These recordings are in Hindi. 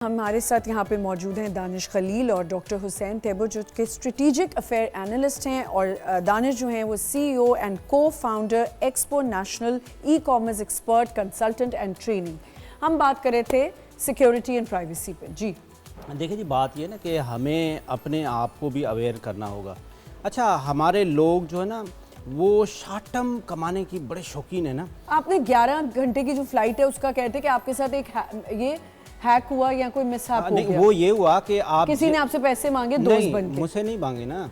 हमारे साथ यहाँ पे मौजूद हैं दानिश खलील और डॉक्टर हुसैन तैयब जो कि स्ट्रेटेजिक अफेयर एनालिस्ट हैं, और दानिश जो हैं वो सीईओ एंड को founder expo national e commerce expert consultant and training. हम बात कर रहे थे सिक्योरिटी एंड प्राइवेसी पे। जी देखिए जी, बात ये ना कि हमें अपने आप को भी अवेयर करना होगा। अच्छा, हमारे लोग जो है ना वो शॉर्ट टर्म कमाने की बड़े शौकीन है ना। आपने 11 घंटे की जो फ्लाइट है उसका कहते हैं कि आपके साथ एक ये हैक हुआ या कोई मिसहैप हो गया। वो ये हुआ कि आप किसी ने आपसे पैसे मांगे दोस्त बन के। मुझसे नहीं मांगे ना।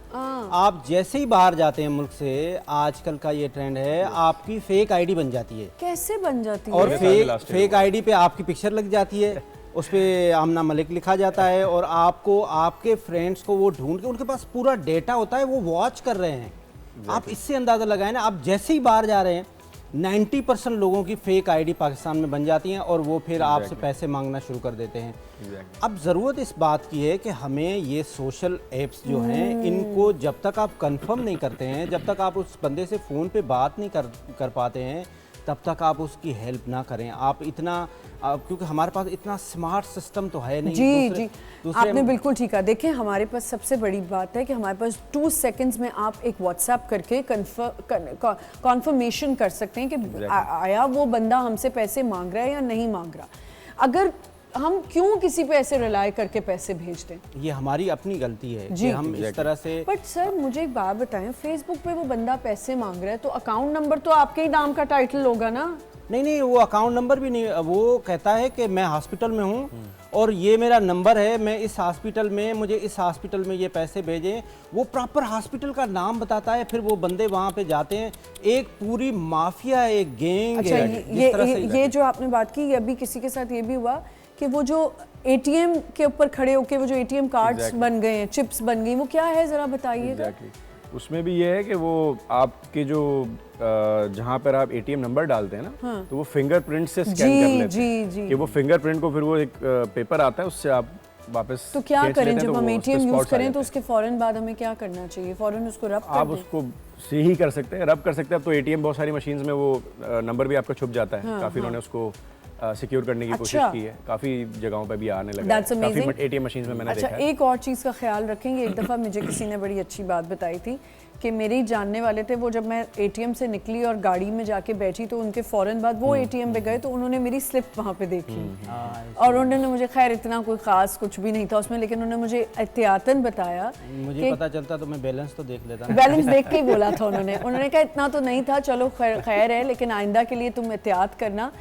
आप जैसे ही बाहर जाते हैं मुल्क से, आजकल का ये ट्रेंड है, आपकी फेक आईडी बन जाती है। कैसे बन जाती है? और फेक आईडी पे आपकी पिक्चर लग जाती है, उस पे आमना मलिक लिखा जाता है, और आपको आपके फ्रेंड्स को वो ढूंढ के, उनके पास पूरा डेटा होता है, वो वॉच कर रहे हैं। आप इससे अंदाजा लगाएं ना, आप जैसे ही बाहर जा रहे हैं 90% लोगों की फेक आईडी पाकिस्तान में बन जाती हैं, और वो फिर आपसे पैसे मांगना शुरू कर देते हैं। अब ज़रूरत इस बात की है कि हमें ये सोशल एप्स जो हैं, इनको जब तक आप कंफर्म नहीं करते हैं, जब तक आप उस बंदे से फ़ोन पे बात नहीं कर पाते हैं, तब तक आप उसकी हेल्प ना करें। आप इतना क्योंकि हमारे पास इतना स्मार्ट सिस्टम तो है नहीं। जी आपने बिल्कुल ठीक कहा। देखें, हमारे पास सबसे बड़ी बात है कि हमारे पास 2 सेकंड्स में आप एक व्हाट्सएप करके कन्फर्मेशन कर सकते हैं कि आया वो बंदा हमसे पैसे मांग रहा है या नहीं मांग रहा। अगर हम क्यों किसी पे ऐसे रिलाय करके पैसे भेज दें? ये हमारी अपनी गलती है कि हम इस तरह से। बट सर मुझे एक बात बताएं, फेसबुक पे वो बंदा पैसे मांग रहा है तो अकाउंट नंबर तो आपके ही नाम का टाइटल होगा ना? नहीं, वो अकाउंट नंबर भी नहीं। वो कहता है कि मैं हॉस्पिटल में हूँ और ये मेरा नंबर है, मैं इस हॉस्पिटल में, मुझे इस हॉस्पिटल में ये पैसे भेजें। वो प्रॉपर हॉस्पिटल का नाम बताता है, फिर वो बंदे वहाँ पे जाते हैं। एक पूरी माफिया, एक गैंग। अच्छा, ये जो आपने बात की, अभी किसी के साथ ये भी हुआ कि वो जो एटीएम के ऊपर खड़े होके वो जो एटीएम कार्ड्स बन गए हैं, चिप्स बन गई, वो क्या है जरा बताइएगा। उसमें भी ये है कि वो आपके जो जहाँ पर आप एटीएम नंबर डालते हैं ना, तो वो फिंगरप्रिंट से स्कैन कर लेते हैं कि वो फिंगरप्रिंट को फिर वो एक पेपर आता है, उससे आप वापस। तो क्या करें जब हम एटीएम यूज करें तो उसके फौरन बाद हमें क्या करना चाहिए? फौरन उसको रब कर दें? आप उसको से ही कर सकते हैं, रब कर सकते हैं। अब तो एटीएम बहुत सारी मशीन्स में वो नंबर भी आपका छुप जाता है। काफी उन्होंने उसको सिक्योर करने की कोशिश की है, काफी जगहों पे भी आने लगा है, काफी एटीएम मशीन्स में मैंने देखा है। एक और चीज़ का ख्याल रखेंगे। एक दफ़ा मुझे किसी ने बड़ी अच्छी बात बताई थी कि मेरे जानने वाले थे, वो जब मैं एटीएम से निकली और गाड़ी में जाके बैठी तो उनके फ़ौरन बाद वो एटीएम पे गए तो उन्होंने मेरी स्लिप वहाँ पे देखी, और उन्होंने मुझे, खैर इतना कोई ख़ास कुछ भी नहीं था उसमें, लेकिन उन्होंने मुझे एहतियातन बताया। मुझे पता चलता तो मैं बैलेंस तो देख लेता। बैलेंस देख के ही बोला था उन्होंने कहा इतना तो नहीं था, चलो खैर है, लेकिन आइंदा के लिए तुम एहतियात करना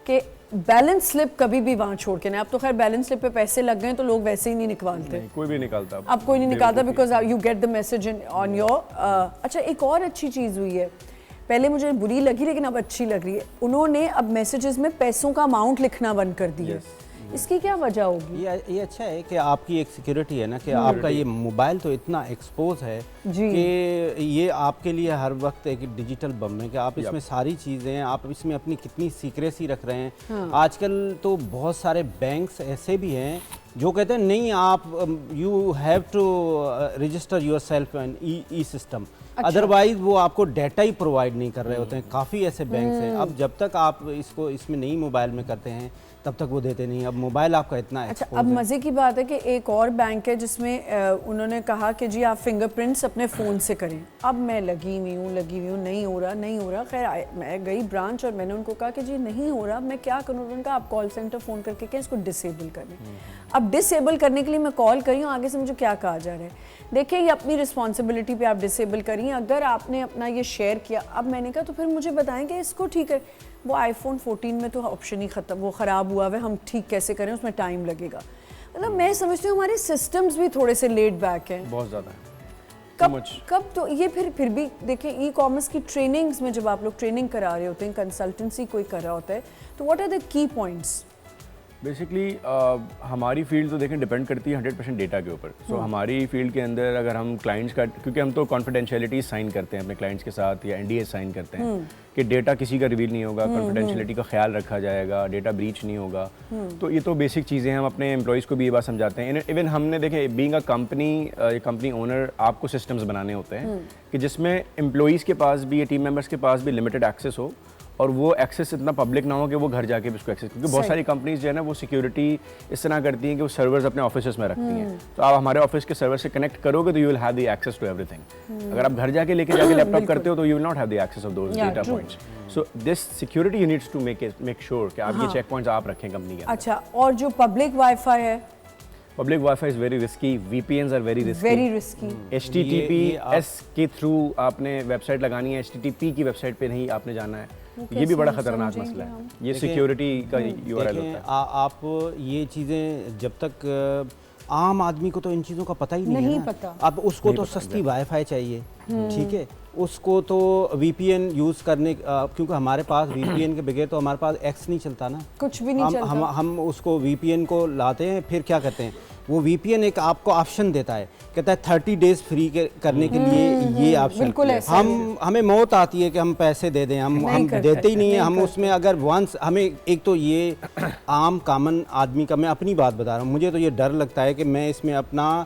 कि बैलेंस स्लिप कभी भी वहाँ छोड़ के ना। अब तो खैर बैलेंस स्लिप पे पैसे लग गए तो लोग वैसे ही नहीं निकालते। कोई भी निकालता अब कोई नहीं निकालता, because you get the message on your. अच्छा, एक और अच्छी चीज़ हुई है, पहले मुझे बुरी लगी लेकिन अब अच्छी लग रही है। उन्होंने अब मैसेजेस में पैसों का अमाउंट लिखना बंद कर दिया। इसकी क्या वजह होगी? ये अच्छा है कि आपकी एक सिक्योरिटी है ना, कि आपका ये मोबाइल तो इतना एक्सपोज है कि ये आपके लिए हर वक्त एक डिजिटल बम है कि आप इसमें सारी चीज़ें, आप इसमें अपनी कितनी सीक्रेसी रख रहे हैं। आजकल तो बहुत सारे बैंक्स ऐसे भी हैं जो कहते हैं नहीं, आप you have to register yourself in e system, otherwise वो आपको डाटा ही प्रोवाइड नहीं कर रहे होते हैं। काफ़ी ऐसे बैंक्स हैं। अब जब तक आप इसको इसमें नहीं मोबाइल में करते हैं तब तक वो देते नहीं। अब मोबाइल आपका इतना। अच्छा, अब मज़े की बात है कि एक और बैंक है जिसमें उन्होंने कहा कि जी आप फिंगरप्रिंट्स अपने फ़ोन से करें। अब मैं लगी हुई हूँ, नहीं हो रहा। खैर मैं गई ब्रांच और मैंने उनको कहा कि जी नहीं हो रहा, मैं क्या करूँ? उन्होंने कहा आप कॉल सेंटर फ़ोन करके क्या इसको डिसेबल करें। अब डिसेबल करने के लिए मैं कॉल करी हूँ, आगे से मुझे क्या कहा जा रहा है? देखिए, ये अपनी रिस्पॉन्सिबिलिटी पे आप डिसेबल करिए। अगर आपने अपना ये शेयर किया, अब मैंने कहा तो फिर मुझे बताएं कि इसको ठीक है। वो आईफोन 14 में तो ऑप्शन ही ख़त्म, वो ख़राब हुआ है, हम ठीक कैसे करें, उसमें टाइम लगेगा। मतलब मैं समझती हूँ हमारे सिस्टम्स भी थोड़े से लेट बैक हैं, बहुत ज़्यादा। कब तो ये फिर भी देखिए, ई कॉमर्स की ट्रेनिंग्स में जब आप लोग ट्रेनिंग करा रहे होते हैं, कंसल्टेंसी कोई कर रहा होता है, तो what are the key points? Basically हमारी फील्ड तो देखें डिपेंड करती है 100% डेटा के ऊपर। सो हमारी फील्ड के अंदर अगर हम क्लाइंट्स का, क्योंकि हम तो कॉन्फिडेंशियलिटी साइन करते हैं अपने क्लाइंट्स के साथ, या एनडीए साइन करते हैं कि डेटा किसी का रिवील नहीं होगा, कॉन्फिडेंशियलिटी का ख्याल रखा जाएगा, डेटा ब्रीच नहीं होगा। तो ये तो बेसिक चीज़ें हैं, हम अपने एम्प्लॉयज़ को भी ये बात समझाते हैं। इवन हमने देखे, बीइंग अ कंपनी ओनर, आपको सिस्टम्स बनाने होते हैं कि जिसमें एम्प्लॉयज़ के पास भी, टीम मेंबर्स के पास भी लिमिटेड एक्सेस हो, और वो एक्सेस इतना पब्लिक ना हो कि वो घर जाके भी उसको एक्सेस, क्योंकि बहुत सारी कंपनीज जो है ना वो सिक्योरिटी इस तरह करती हैं कि वो सर्वर्स अपने ऑफिस में रखती हैं। तो आप हमारे ऑफिस के सर्वर से कनेक्ट करोगे तो you will have the access to everything. अगर आप घर जाके लेके जाके लैपटॉप करते हो तो you will not have the access of those data points. So this security you needs to make sure कि आप ये चेक पॉइंट्स आप रखें कंपनी के। अच्छा, और जो पब्लिक वाईफाई है, public wifi is very risky, VPNs are very risky. HTTPS के थ्रू आपने वेबसाइट लगानी है, HTTP की वेबसाइट पे नहीं आपने जाना है। ये भी बड़ा खतरनाक मसला है, ये सिक्योरिटी का URL होता है। आप ये चीज़ें जब तक आम आदमी को तो इन चीज़ों का पता ही नहीं है ना। पता। अब उसको तो सस्ती वाईफाई चाहिए, ठीक है, उसको तो VPN यूज़ करने, क्योंकि हमारे पास VPN के बगैर तो हमारे पास X नहीं चलता ना, कुछ भी नहीं चलता। हम उसको VPN को लाते हैं, फिर क्या करते हैं, वो VPN एक आपको ऑप्शन देता है, कहता है 30 डेज फ्री करने के लिए ये ऑप्शन। हमें मौत आती है कि हम पैसे दे दें, हम देते ही नहीं है। हम उसमें अगर वंस हमें, एक तो ये आम कॉमन आदमी का, मैं अपनी बात बता रहा हूँ, मुझे तो ये डर लगता है कि मैं इसमें अपना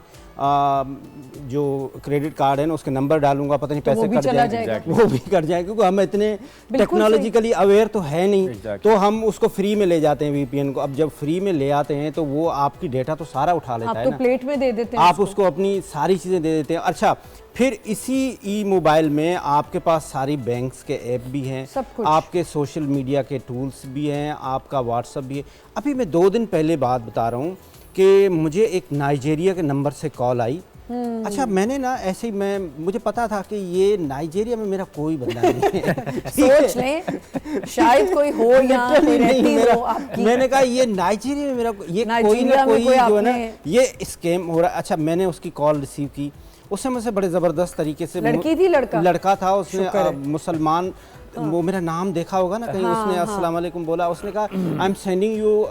जो क्रेडिट कार्ड है ना उसके नंबर डालूंगा, पता नहीं पैसे कट जाएंगे, वो भी कट जाएंगे, क्योंकि हम इतने टेक्नोलॉजिकली अवेयर तो है नहीं। तो हम उसको फ्री में ले जाते हैं VPN को। अब जब फ्री में ले आते हैं तो वो आपकी डेटा तो सारा उठा लेता है ना, प्लेट में दे देते हैं, आप उसको अपनी सारी चीज़ें दे देते हैं। अच्छा, फिर इसी ई-मोबाइल में आपके पास सारी बैंक्स के ऐप भी हैं, आपके सोशल मीडिया के टूल्स भी हैं, आपका व्हाट्सएप भी है। अभी मैं 2 दिन पहले बात बता रहा हूँ कि मुझे एक नाइजीरिया के नंबर से कॉल आई। अच्छा, मैंने ना ऐसे ही मुझे पता था कि ये नाइजीरिया में मेरा कोई बंदा नहीं है। सोच लें शायद कोई हो या कोई रहती हो आपकी। मैंने कहा ये नाइजीरिया में मेरा ये कोई ना कोई जो है ना ये स्कैम हो रहा है। अच्छा, मैंने उसकी कॉल रिसीव की, उसने मुझसे बड़े ज़बरदस्त तरीके से, लड़की थी लड़का था, उसने मुसलमान, वो मेरा नाम देखा होगा ना कहीं, उसने अस्सलाम वालेकुम बोला, उसने कहा I am sending you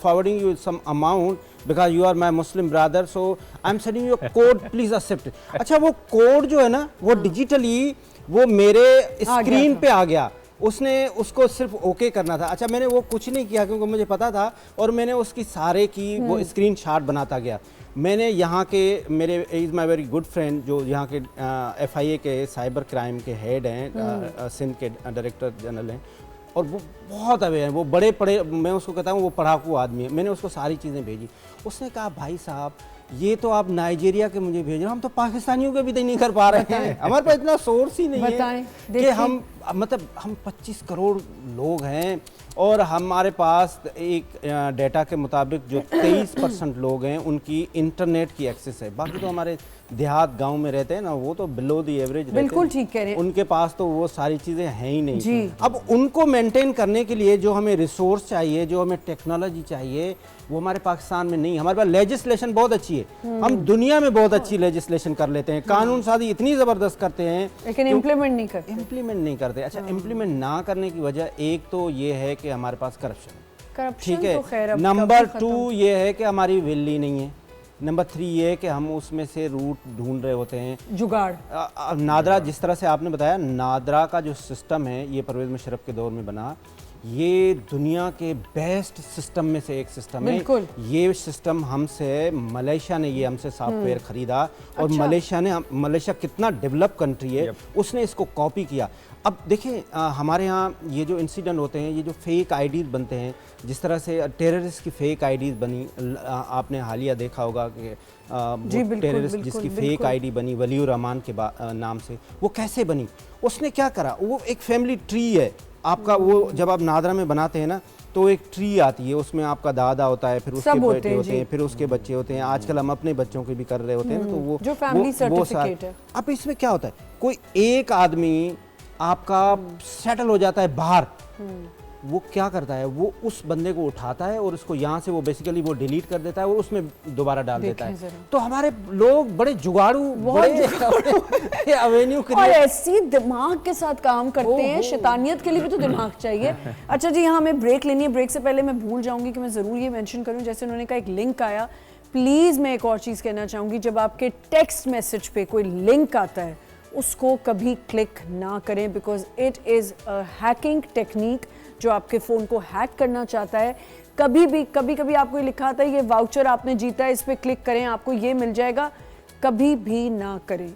forwarding you some amount because you are my Muslim brother, so I am sending you code, please accept. अच्छा, वो कोड जो है ना वो डिजिटली वो मेरे स्क्रीन पे आ गया, उसने उसको सिर्फ ओके करना था। अच्छा, मैंने वो कुछ नहीं किया क्योंकि मुझे पता था, और मैंने उसकी सारे की वो स्क्रीनशॉट बनाता गया। मैंने यहाँ के, मेरे is my very good friend जो यहाँ के FIA के साइबर क्राइम के हेड हैं, सिंध के डायरेक्टर जनरल हैं, और वो बहुत अवेयर हैं, वो बड़े पढ़े, मैं उसको कहता हूँ वो पढ़ाकू आदमी है। मैंने उसको सारी चीज़ें भेजी, उसने कहा भाई साहब ये तो आप नाइजीरिया के मुझे भेज रहे हो, हम तो पाकिस्तानियों के भी नहीं कर पा रहे हैं, हमारे पास इतना सोर्स ही नहीं है कि हम 25 करोड़ लोग हैं, और हमारे पास एक डेटा के मुताबिक जो 23% लोग हैं उनकी इंटरनेट की एक्सेस है। बाकी तो हमारे देहात गांव में रहते हैं ना, वो तो बिलो द एवरेज रहते हैं। बिल्कुल ठीक कह रहे हैं, उनके पास तो वो सारी चीज़ें हैं ही नहीं। अब उनको मेंटेन करने के लिए जो हमें रिसोर्स चाहिए, जो हमें टेक्नोलॉजी चाहिए, वो हमारे पाकिस्तान में नहीं। हमारे पास लेजिस्लेशन बहुत अच्छी है, हम दुनिया में बहुत अच्छी लेजिस्लेशन कर लेते हैं, कानून साजी इतनी ज़बरदस्त करते हैं, लेकिन इम्प्लीमेंट नहीं करते। अच्छा, इम्प्लीमेंट ना करने की वजह एक तो ये है कि हमारे पास करप्शन, ठीक है, तो नंबर 2 ये है कि हमारी विल ही नहीं है, नंबर 3 ये है कि हम उसमें से रूट ढूंढ रहे होते हैं, जुगाड़। नादरा, जिस तरह से आपने बताया, नादरा का जो सिस्टम है ये परवेज़ मुशर्रफ के दौर में बना, ये दुनिया के बेस्ट सिस्टम में से एक सिस्टम है। ये सिस्टम हमसे, मलेशिया ने ये हमसे सॉफ्टवेयर खरीदा, और अच्छा। मलेशिया कितना डेवलप कंट्री है, उसने इसको कॉपी किया। अब देखें, हमारे यहाँ ये जो इंसिडेंट होते हैं, ये जो फेक आईडीज़ बनते हैं, जिस तरह से टेररिस्ट की फेक आईडीज़ बनी, आपने हालिया देखा होगा कि टेररिस्ट जिसकी फेक आईडी बनी वलीउर रहमान के नाम से, वो कैसे बनी? उसने क्या करा, वो एक फैमिली ट्री है आपका, वो जब आप नादरा में बनाते हैं ना तो एक ट्री आती है, उसमें आपका दादा होता है, फिर उसके बेटे होते हैं, फिर उसके बच्चे होते हैं, आजकल हम अपने बच्चों के भी कर रहे होते हैं ना, तो वो जो फैमिली सर्टिफिकेट है। अब इसमें क्या होता है, कोई एक आदमी आपका सेटल हो जाता है बाहर, वो क्या करता है, वो उस बंदे को उठाता है और उसको यहाँ से वो बेसिकली वो डिलीट कर देता है और उसमें दोबारा डाल देता है। तो हमारे लोग बड़े जुगाड़ू, बड़े एवेन्यू और ऐसी दिमाग के साथ काम करते हैं। शैतानियत के लिए भी तो दिमाग चाहिए। अच्छा जी, यहाँ हमें ब्रेक लेनी है। ब्रेक से पहले मैं भूल जाऊंगी कि मैं ज़रूर ये मेंशन करूँ, जैसे उन्होंने कहा एक लिंक आया, प्लीज़ मैं एक और चीज़ कहना चाहूँगी, जब आपके टेक्स्ट मैसेज पे कोई लिंक आता है उसको कभी क्लिक ना करें, because it is a hacking technique जो आपके फ़ोन को हैक करना चाहता है। कभी आपको ये लिखा आता है ये वाउचर आपने जीता है, इस पर क्लिक करें आपको ये मिल जाएगा, कभी भी ना करें।